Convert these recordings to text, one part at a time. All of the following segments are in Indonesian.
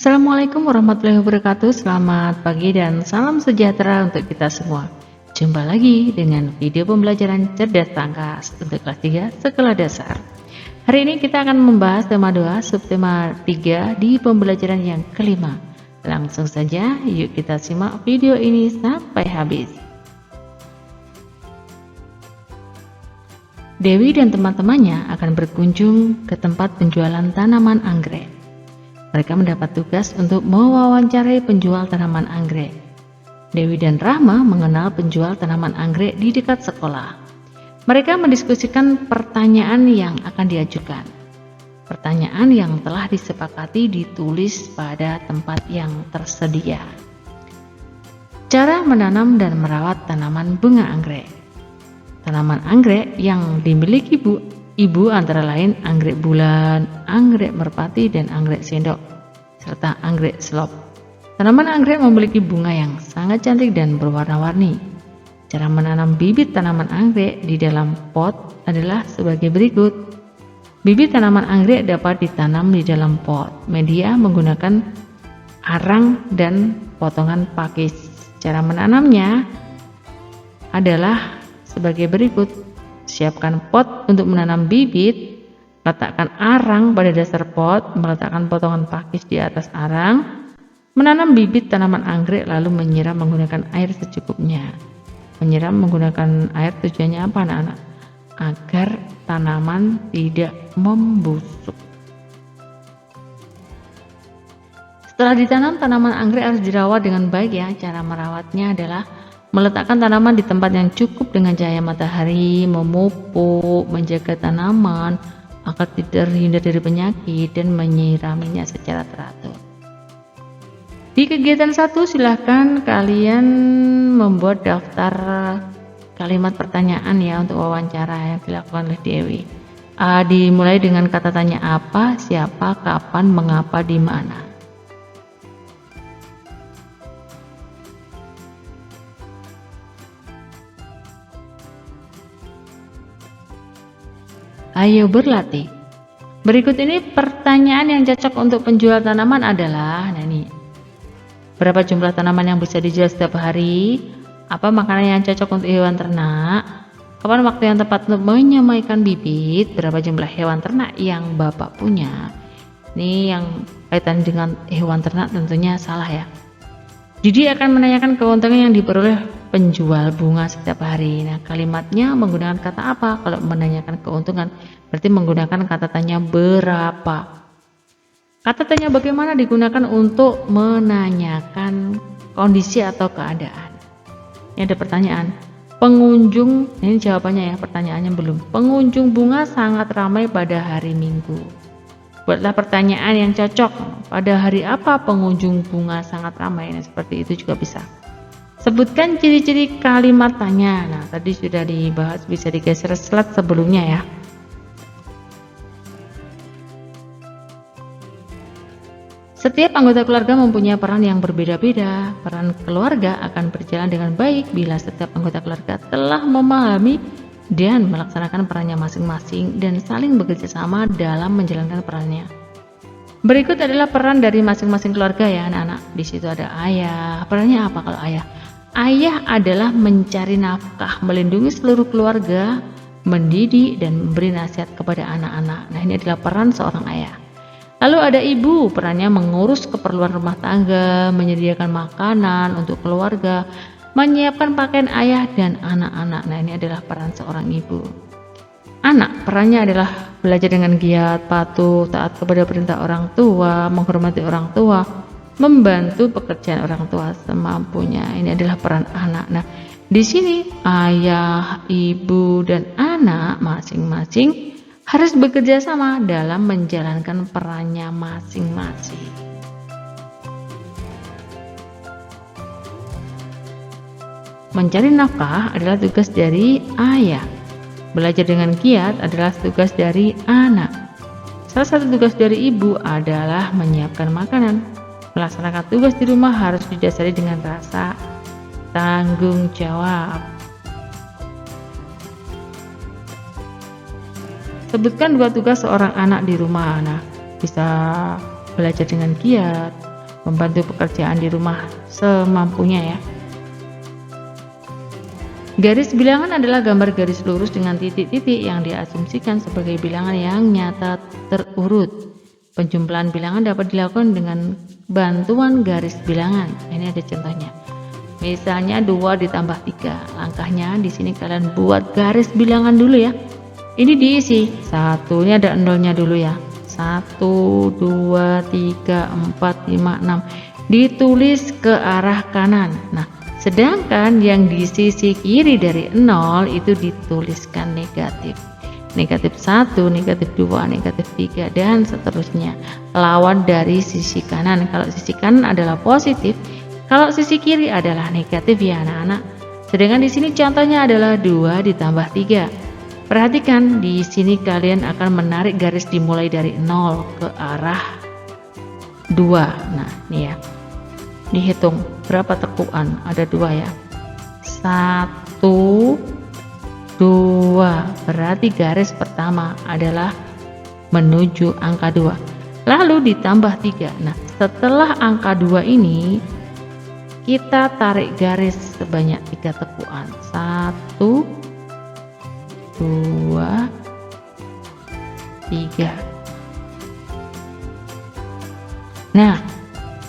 Assalamualaikum warahmatullahi wabarakatuh. Selamat pagi dan salam sejahtera untuk kita semua. Jumpa lagi dengan video pembelajaran cerdas tangkas untuk kelas 3 sekolah dasar. Hari ini kita akan membahas tema 2 subtema 3 di pembelajaran yang kelima. Langsung saja yuk kita simak video ini sampai habis. Dewi dan teman-temannya akan berkunjung ke tempat penjualan tanaman anggrek. Mereka mendapat tugas untuk mewawancarai penjual tanaman anggrek. Dewi dan Rahma mengenal penjual tanaman anggrek di dekat sekolah. Mereka mendiskusikan pertanyaan yang akan diajukan. Pertanyaan yang telah disepakati ditulis pada tempat yang tersedia. Cara menanam dan merawat tanaman bunga anggrek. Tanaman anggrek yang dimiliki Ibu antara lain anggrek bulan, anggrek merpati, dan anggrek sendok, serta anggrek selop. Tanaman anggrek memiliki bunga yang sangat cantik dan berwarna-warni. Cara menanam bibit tanaman anggrek di dalam pot adalah sebagai berikut. Bibit tanaman anggrek dapat ditanam di dalam pot. Media menggunakan arang dan potongan pakis. Cara menanamnya adalah sebagai berikut. Siapkan pot untuk menanam bibit, letakkan arang pada dasar pot, meletakkan potongan pakis di atas arang, menanam bibit tanaman anggrek lalu menyiram menggunakan air secukupnya. Menyiram menggunakan air tujuannya apa anak-anak? Agar tanaman tidak membusuk. Setelah ditanam, tanaman anggrek harus dirawat dengan baik ya. Cara merawatnya adalah meletakkan tanaman di tempat yang cukup dengan cahaya matahari, memupuk, menjaga tanaman agar tidak terhindar dari penyakit, dan menyiraminya secara teratur. Di kegiatan 1 silahkan kalian membuat daftar kalimat pertanyaan ya untuk wawancara yang dilakukan oleh Dewi. Dimulai dengan kata tanya apa, siapa, kapan, mengapa, di mana. Ayo berlatih. Berikut ini pertanyaan yang cocok untuk penjual tanaman adalah, berapa jumlah tanaman yang bisa dijual setiap hari? Apa makanan yang cocok untuk hewan ternak? Kapan waktu yang tepat untuk menyemaikan bibit? Berapa jumlah hewan ternak yang Bapak punya? Ini yang kaitan dengan hewan ternak tentunya salah ya. Didi akan menanyakan keuntungan yang diperoleh penjual bunga setiap hari. Nah, kalimatnya menggunakan kata apa? Kalau menanyakan keuntungan, berarti menggunakan kata tanya berapa. Kata tanya bagaimana digunakan untuk menanyakan kondisi atau keadaan. Ini ada pertanyaan. Pengunjung, ini jawabannya ya, pertanyaannya belum. Pengunjung bunga sangat ramai pada hari Minggu. Buatlah pertanyaan yang cocok. Pada hari apa pengunjung bunga sangat ramai? Nah, seperti itu juga bisa. Sebutkan ciri-ciri kalimat tanya. Nah, tadi sudah dibahas, bisa digeser slide sebelumnya ya. Setiap anggota keluarga mempunyai peran yang berbeda-beda. Peran keluarga akan berjalan dengan baik bila setiap anggota keluarga telah memahami dan melaksanakan perannya masing-masing dan saling bekerja sama dalam menjalankan perannya. Berikut adalah peran dari masing-masing keluarga ya anak-anak. Di situ ada ayah. Perannya apa kalau ayah? Ayah adalah mencari nafkah, melindungi seluruh keluarga, mendidik dan memberi nasihat kepada anak-anak. Nah, ini adalah peran seorang ayah. Lalu ada ibu, perannya mengurus keperluan rumah tangga, menyediakan makanan untuk keluarga, menyiapkan pakaian ayah dan anak-anak. Nah, ini adalah peran seorang ibu. Anak, perannya adalah belajar dengan giat, patuh, taat kepada perintah orang tua, menghormati orang tua, membantu pekerjaan orang tua semampunya. Ini adalah peran anak. Nah, di sini ayah, ibu, dan anak masing-masing harus bekerja sama dalam menjalankan perannya masing-masing. Mencari nafkah adalah tugas dari ayah. Belajar dengan giat adalah tugas dari anak. Salah satu tugas dari ibu adalah menyiapkan makanan. Melaksanakan tugas di rumah harus didasari dengan rasa tanggung jawab. Sebutkan 2 tugas seorang anak di rumah. Nah, bisa belajar dengan giat, membantu pekerjaan di rumah semampunya ya. Garis bilangan adalah gambar garis lurus dengan titik-titik yang diasumsikan sebagai bilangan yang nyata terurut. Penjumlahan bilangan dapat dilakukan dengan bantuan garis bilangan. Ini ada contohnya. Misalnya 2 ditambah 3. Langkahnya di sini kalian buat garis bilangan dulu ya. Ini diisi. 1 ini ada nolnya dulu ya. 1, 2, 3, 4, 5, 6. Ditulis ke arah kanan. Nah, sedangkan yang di sisi kiri dari 0 itu dituliskan negatif. Negatif 1, negatif 2, negatif 3, dan seterusnya. Lawan dari sisi kanan. Kalau sisi kanan adalah positif, kalau sisi kiri adalah negatif ya anak-anak. Sedangkan di sini contohnya adalah 2 ditambah 3. Perhatikan di sini kalian akan menarik garis dimulai dari 0 ke arah 2. Nah, ini ya. Dihitung berapa tekuan, ada 2 ya. 1, 2, berarti garis pertama adalah menuju angka 2. Lalu ditambah 3. Nah, setelah angka 2 ini kita tarik garis sebanyak 3 tekuan. 1, 2, 3. Nah,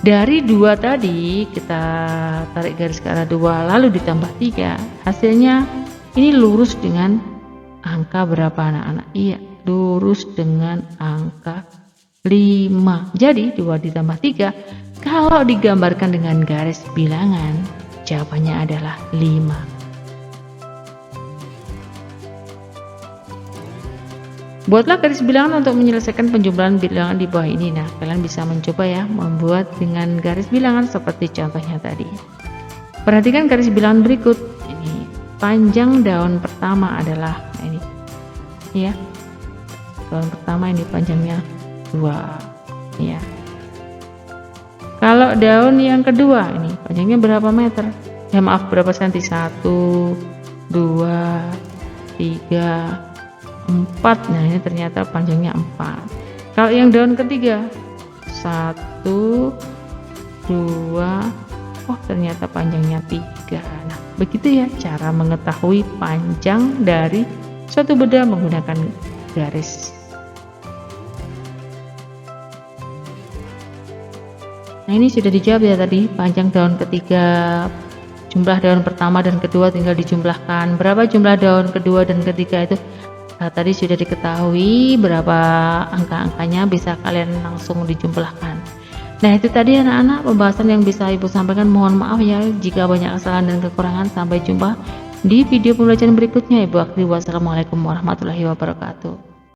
dari 2 tadi kita tarik garis ke arah 2 lalu ditambah 3, hasilnya ini lurus dengan angka berapa anak-anak? Iya, lurus dengan angka 5. Jadi 2 ditambah 3 kalau digambarkan dengan garis bilangan jawabannya adalah 5. Buatlah garis bilangan untuk menyelesaikan penjumlahan bilangan di bawah ini. Nah, kalian bisa mencoba ya membuat dengan garis bilangan seperti contohnya tadi. Perhatikan garis bilangan berikut. Ini panjang daun pertama adalah ini. Ya. Daun pertama ini panjangnya 2. Ya. Kalau daun yang kedua ini panjangnya berapa meter? Ya maaf, berapa senti? 1, 2, 3, 4. Nah, ini ternyata panjangnya 4. Kalau yang daun ketiga 1, 2, oh ternyata panjangnya 3. Nah, begitu ya cara mengetahui panjang dari suatu benda menggunakan garis. Nah, ini sudah dijawab ya tadi, panjang daun ketiga, jumlah daun pertama dan kedua tinggal dijumlahkan. Berapa jumlah daun kedua dan ketiga itu? Nah, tadi sudah diketahui berapa angka-angkanya, bisa kalian langsung dijumlahkan. Nah, itu tadi anak-anak pembahasan yang bisa Ibu sampaikan. Mohon maaf ya jika banyak kesalahan dan kekurangan. Sampai jumpa di video pembelajaran berikutnya. Ibu akhiri, wassalamualaikum warahmatullahi wabarakatuh.